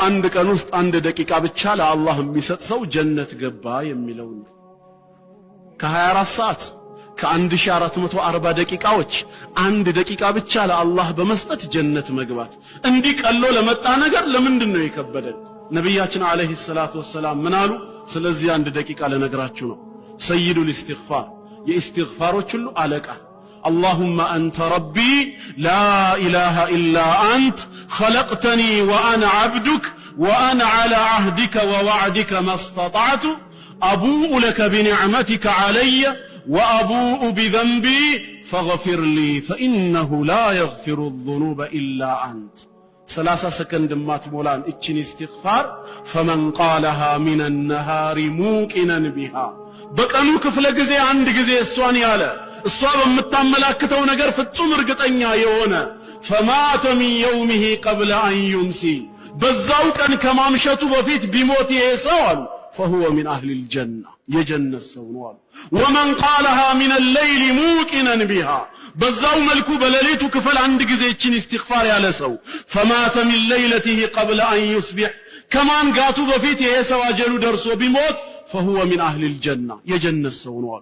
በአንድ ቀን ውስጥ አንድ ደቂቃ ብቻ ለአላህ የሚሰጥ ሰው ጀነት ገባ የሚለው ነው። ከ24 ሰዓት ከ1440 ደቂቃዎች አንድ ደቂቃ ብቻ ለአላህ በመስጠት ጀነት መግባት እንዲህ ቀሎ ለመጣ ነገር ለምንድን ነው የከበደን? ነብያችን አለይሂ ሰላቱ ወሰላም ምን አሉ? ስለዚህ አንድ ደቂቃ ለነግራችሁ ነው። ሰይዱል ኢስቲግፋር የኢስቲግፋሮች ሁሉ አለቃ اللهم أنت ربي لا إله إلا أنت خلقتني وأنا عبدك وأنا على عهدك ووعدك ما استطعت أبوء لك بنعمتك علي وأبوء بذنبي فاغفر لي فإنه لا يغفر الذنوب إلا أنت 30 سكند ما تمولان اتشن استغفار فمن قالها من النهار موقنا بها بقنو كفل غزي عند غزي اسوان ياله እሷ በመታመላክተው ነገር ፍጹም እርግጠኛ የሆነ فمات من يومه قبل أن يمسي በዛው ቀን ከማምሸቱ በፊት ቢሞት ይሰዋል فهو من أهل الجنة የጀነት ሰው ነው። ومن قالها من الليل موقنا بها በዛው መልኩ በሌሊቱ ክፍል አንድ ጊዜ እቺን ኢስቲግፋር ያለ ሰው فمات من ليلته قبل أن يصبح ከማን ጋቱ በፊት ይሰው አጀሉ ደርሶ ቢሞት فهو من أهل الجنة የጀነት ሰው ነው።